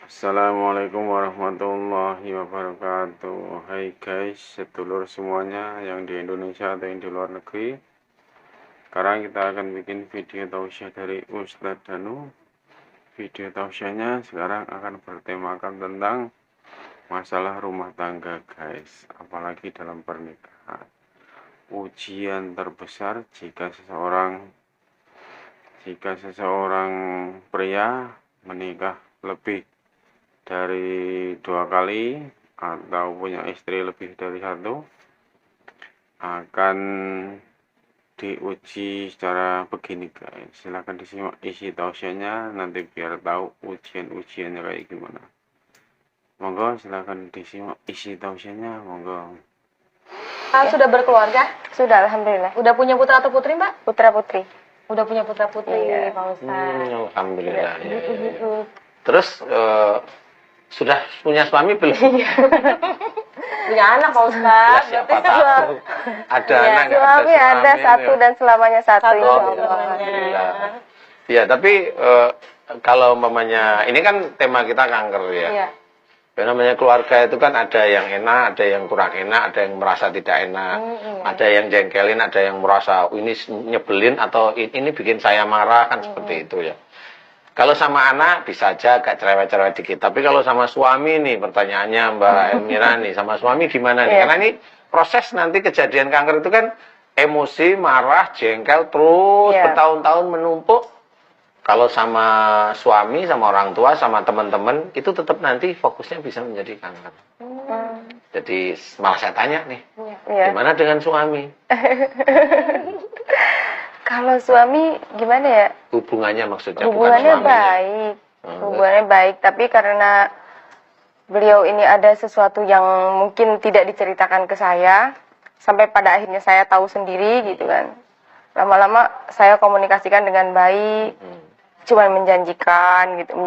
Assalamualaikum warahmatullahi wabarakatuh. Hai guys, sedulur semuanya yang di Indonesia atau yang di luar negeri. Sekarang kita akan bikin video tausiah dari Ustadz Danu. Video tausiahnya sekarang akan bertemakan tentang masalah rumah tangga guys, apalagi dalam pernikahan. Ujian terbesar jika seseorang pria menikah lebih dari 2 kali atau punya istri lebih dari 1, akan diuji secara begini guys. Silahkan disimak isi tausiahnya, nanti biar tahu ujiannya kayak gimana. Monggo silahkan disimak isi tausiahnya, monggo. Sudah berkeluarga? Sudah, alhamdulillah. Udah punya putra atau putri, Mbak? Putra putri. Udah punya putra putri, Iya. Pak Ustadz. Alhamdulillah. Ya. Terus sudah punya suami belum? Punya anak, Pak Ustadz. Ya, siapa tahu. Ada anak nggak? Suami ada satu dan selamanya satu, Satu, insya Allah. Alhamdulillah. Ya, tapi kalau umpamanya ini kan tema kita kanker ya. Iya. Ya, namanya keluarga itu kan ada yang enak, ada yang kurang enak, ada yang merasa tidak enak, ada yang jengkelin, ada yang merasa ini nyebelin atau ini bikin saya marah kan seperti itu ya. Kalau sama anak bisa aja agak cerewet-cerewet dikit, tapi kalau sama suami nih pertanyaannya Mbak Elmira nih, sama suami gimana nih? Karena ini proses nanti kejadian kanker itu kan emosi, marah, jengkel terus bertahun-tahun menumpuk. Kalau sama suami, sama orang tua, sama teman-teman, itu tetap nanti fokusnya bisa menjadi kanker. Jadi malah saya tanya nih, gimana dengan suami? Kalau suami gimana ya? Hubungannya maksudnya Hubungannya bukan suaminya. baik. Hubungannya baik, tapi karena beliau ini ada sesuatu yang mungkin tidak diceritakan ke saya, sampai pada akhirnya saya tahu sendiri gitu kan. Lama-lama saya komunikasikan dengan baik. Cuma menjanjikan gitu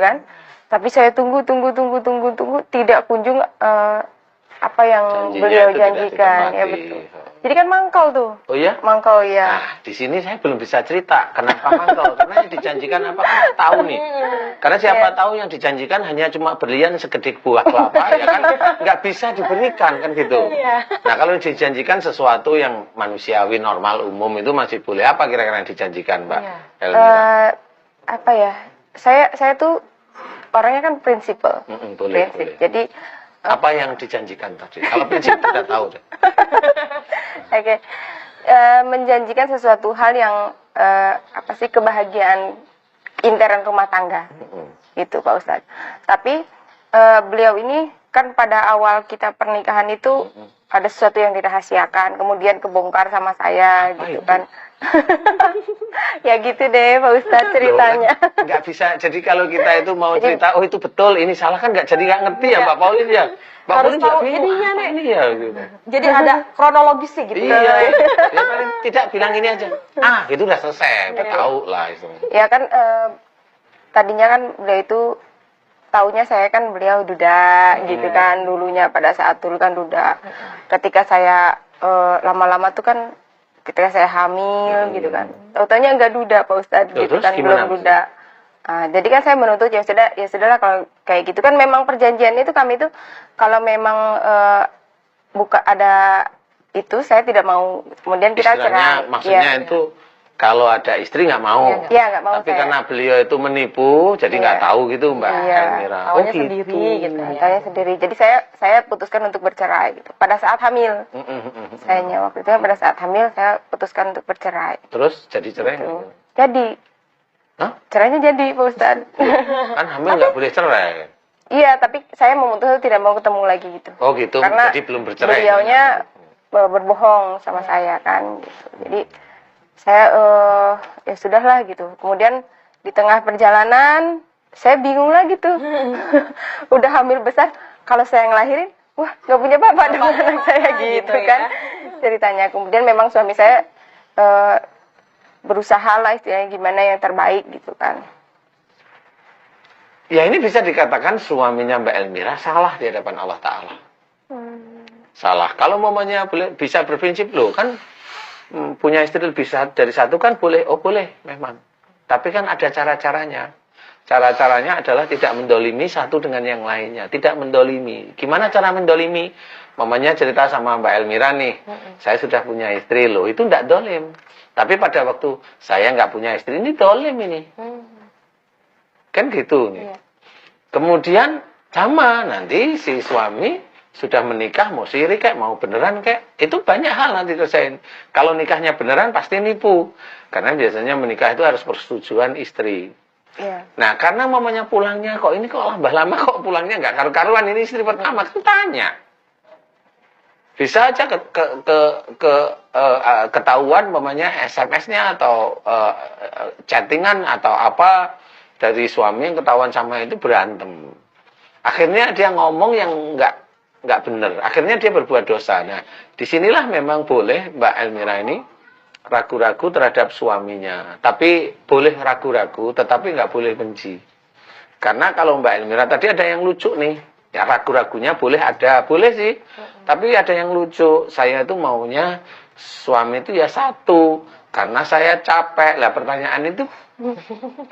kan. Tapi saya tunggu tidak kunjung apa yang Janjinya beliau itu tidak janjikan. Ya ditepati. betul. Jadi kan mangkal tuh. Oh ya? Mangkal ya. Nah, di sini saya belum bisa cerita kenapa mangkal, karena yang dijanjikan apa kan tahu nih. Karena siapa tahu yang dijanjikan hanya cuma berlian segede buah kelapa, ya kan nggak bisa diberikan kan gitu. Nah, kalau yang dijanjikan sesuatu yang manusiawi, normal, umum itu masih boleh. Apa kira-kira yang dijanjikan, Mbak Elmira? Apa ya? Saya tuh orangnya kan prinsipal. Boleh. Jadi apa yang dijanjikan tadi? Kalau prinsip tidak tahu deh. Oke. Menjanjikan sesuatu hal yang apa sih, kebahagiaan intern rumah tangga. Gitu Pak Ustadz. Tapi beliau ini kan pada awal kita pernikahan itu ada sesuatu yang dirahasiakan, kemudian kebongkar sama saya gitu kan. Ya gitu deh Pak Ustadz ceritanya. Nggak bisa, jadi kalau kita itu mau cerita, oh itu betul, ini salah kan nggak, jadi nggak ngerti ya Mbak Paulin ya. Mbak Harus Paulin tahu nggak bingung, ininya, apa Nek. ini ya gitu. Jadi ada kronologisnya gitu. Iya, ya paling tidak bilang ini aja. Itu udah selesai, udah tahu lah itu. Ya kan tadinya kan beliau itu taunya saya kan beliau duda gitu kan dulunya, pada saat dulu kan duda. Ketika saya lama-lama tuh kan ketika saya hamil gitu kan. Tahu-taunya enggak duda Pak Ustadz gitu Terus kan, gimana? belum duda. Jadi kan saya menuntut ya sudahlah kalau kayak gitu kan, memang perjanjian itu kami itu kalau memang buka ada itu saya tidak mau, kemudian kita Istilahnya cerai. maksudnya itu kalau ada istri nggak mau. Iya, nggak mau Tapi saya. karena beliau itu menipu, jadi nggak tahu gitu Mbak Elmira. Taunya sendiri gitu. Tanya sendiri. Jadi saya putuskan untuk bercerai gitu. Pada saat hamil. Sayanya waktu itu pada saat hamil saya putuskan untuk bercerai. Terus jadi cerai nggak? Tuh. Jadi Hah? cerainya jadi Pak Ustadz. Kan hamil nggak boleh cerai. Iya, tapi saya memutuskan tidak mau ketemu lagi gitu. Oh gitu, Karena jadi belum bercerai. beliaunya berbohong sama saya kan gitu. Jadi saya ya sudahlah gitu. Kemudian di tengah perjalanan saya bingung lagi tuh. Udah hamil besar, kalau saya ngelahirin, wah nggak punya bapak dong anak saya gitu kan ceritanya. Kemudian memang suami saya berusaha lah istilahnya gimana yang terbaik gitu kan. Ya ini bisa dikatakan suaminya Mbak Elmira salah di hadapan Allah Ta'ala. Salah. Kalau mamanya bisa berprinsip, loh kan punya istri lebih dari satu kan boleh. Oh boleh memang. Tapi kan ada cara-caranya. Cara-caranya adalah tidak mendolimi satu dengan yang lainnya. Tidak mendolimi. Gimana cara mendolimi? Mamanya cerita sama Mbak Elmira nih. Saya sudah punya istri loh. Itu tidak dolim. Tapi pada waktu saya nggak punya istri, ini dolim ini. Kan gitu nih. Kemudian sama nanti si suami sudah menikah, mau sirik kayak, mau beneran kayak. Itu banyak hal nanti selesai. Kalau nikahnya beneran pasti nipu. Karena biasanya menikah itu harus persetujuan istri. Iya. Nah, karena mamanya pulangnya kok ini kok lambat lama kok pulangnya nggak karu-karuan, ini istri pertama, kan tanya. Bisa aja ketahuan mamanya SMS-nya atau chattingan atau apa dari suami yang ketahuan sama itu berantem. Akhirnya dia ngomong yang nggak benar. Akhirnya dia berbuat dosa. Nah, disinilah memang boleh Mbak Elmira ini ragu-ragu terhadap suaminya. Tapi boleh ragu-ragu, tetapi nggak boleh benci. Karena kalau Mbak Elmira tadi ada yang lucu nih. Ya ragu-ragunya boleh ada. Boleh sih. Tapi ada yang lucu. Saya itu maunya suami itu ya satu. Karena saya capek. Lah pertanyaan itu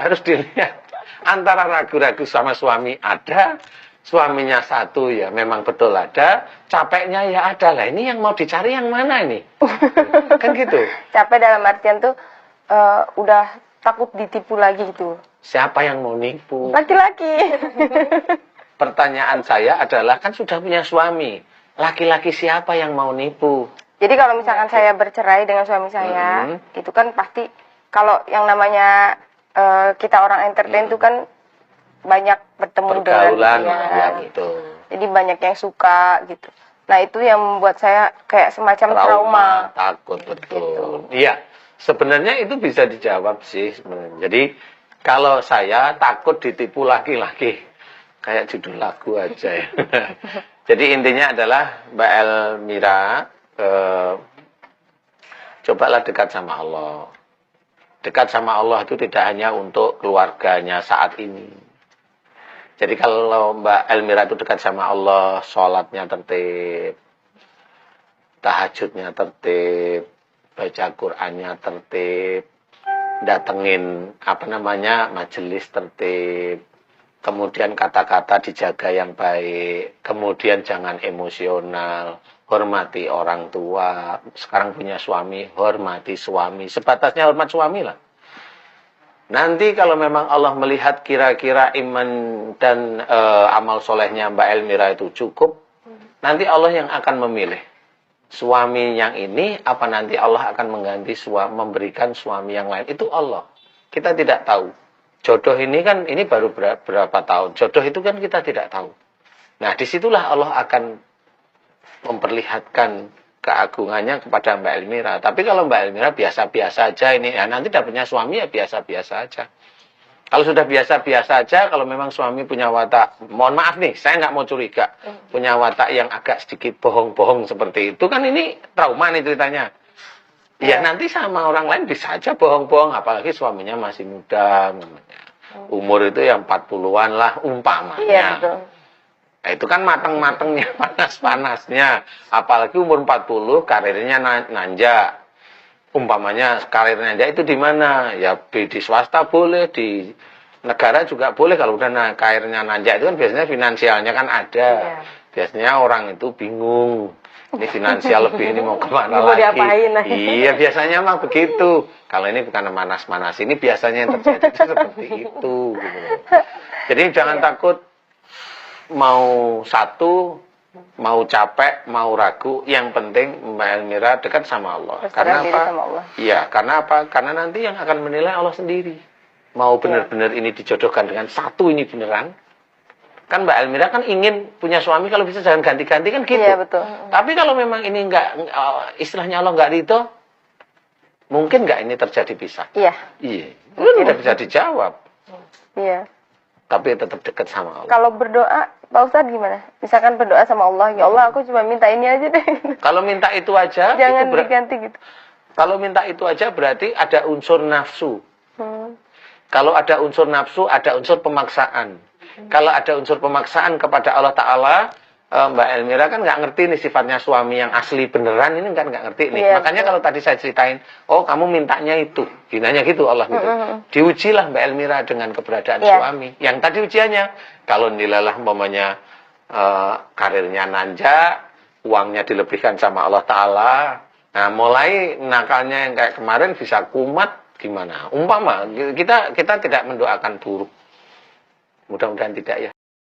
harus dilihat. Antara ragu-ragu sama suami ada. Suaminya satu ya memang betul ada, capeknya ya ada. Lah ini yang mau dicari yang mana ini? Kan gitu. Capek dalam artian tuh udah takut ditipu lagi gitu. Siapa yang mau nipu? Laki-laki. Pertanyaan saya adalah kan sudah punya suami. Laki-laki siapa yang mau nipu? Jadi kalau misalkan saya bercerai dengan suami saya, itu kan pasti kalau yang namanya kita orang entertain itu kan banyak bertemu Pergaulan, dengan ya betul. Jadi banyak yang suka gitu. Nah itu yang membuat saya kayak semacam trauma. Takut, betul. Iya, sebenarnya itu bisa dijawab sih sebenarnya. Jadi kalau saya takut ditipu laki-laki, kayak judul lagu aja ya. Jadi intinya adalah Mbak Elmira, cobalah dekat sama Allah. Dekat sama Allah itu tidak hanya untuk keluarganya saat ini. Jadi kalau Mbak Elmira itu dekat sama Allah, sholatnya tertib, tahajudnya tertib, baca Qur'annya tertib, datengin majelis tertib, kemudian kata-kata dijaga yang baik, kemudian jangan emosional, hormati orang tua. Sekarang punya suami, hormati suami, sebatasnya hormat suami lah. Nanti kalau memang Allah melihat kira-kira iman dan amal solehnya Mbak Elmira itu cukup, nanti Allah yang akan memilih suami yang ini, apa nanti Allah akan mengganti memberikan suami yang lain. Itu Allah. Kita tidak tahu. Jodoh ini kan, ini baru berapa tahun. Jodoh itu kan kita tidak tahu. Nah, disitulah Allah akan memperlihatkan keagungannya kepada Mbak Elmira. Tapi kalau Mbak Elmira biasa-biasa aja ini, ya nanti dapatnya suami ya biasa-biasa aja. Kalau sudah biasa-biasa aja, kalau memang suami punya watak, mohon maaf nih, saya nggak mau curiga, punya watak yang agak sedikit bohong-bohong seperti itu, kan ini trauma nih ceritanya. Ya nanti sama orang lain bisa aja bohong-bohong, apalagi suaminya masih muda, umur itu yang 40-an lah umpamanya. Iya, betul. Nah, itu kan mateng-matengnya, panas-panasnya. Apalagi umur 40, karirnya nanjak. Umpamanya karir nanjak itu di mana? Ya di swasta boleh, di negara juga boleh. Kalau udah karirnya nanjak itu kan biasanya finansialnya kan ada. Iya. Biasanya orang itu bingung. Ini finansial lebih, ini mau kemana Mau lagi? diapain lagi? Iya, biasanya mah begitu. Kalau ini bukan manas-manas, ini biasanya yang terjadi itu seperti itu. Gitu. Jadi jangan takut. Mau satu, mau capek, mau ragu, yang penting Mbak Elmira dekat sama Allah. Karena apa? Sama Allah. Iya, karena apa? Karena nanti yang akan menilai Allah sendiri. Mau benar-benar ini dijodohkan dengan satu ini beneran. Kan Mbak Elmira kan ingin punya suami kalau bisa jangan ganti-ganti kan gitu. Iya, betul. Tapi kalau memang ini enggak, istilahnya Allah enggak ridho, mungkin enggak ini terjadi pisah. Iya. Iya. Itu tidak bisa dijawab. Iya. Tapi tetap dekat sama Allah. Kalau berdoa, Pak Ustadz gimana? Misalkan berdoa sama Allah, ya Allah aku cuma minta ini aja deh. Kalau minta itu aja, Jangan itu diganti gitu. Kalau minta itu aja berarti ada unsur nafsu. Kalau ada unsur nafsu, ada unsur pemaksaan. Kalau ada unsur pemaksaan kepada Allah Ta'ala, Mbak Elmira kan nggak ngerti nih sifatnya suami yang asli beneran ini kan nggak ngerti nih. Iya, Makanya kalau tadi saya ceritain, oh kamu mintanya itu, ginanya gitu Allah gitu. Diujilah Mbak Elmira dengan keberadaan Iya. suami. Yang tadi ujiannya, kalau nilalah umpamanya karirnya nanjak, uangnya dilebihkan sama Allah Ta'ala. Nah, mulai nakalnya yang kayak kemarin bisa kumat, gimana? Umpama, kita tidak mendoakan buruk. Mudah-mudahan tidak ya.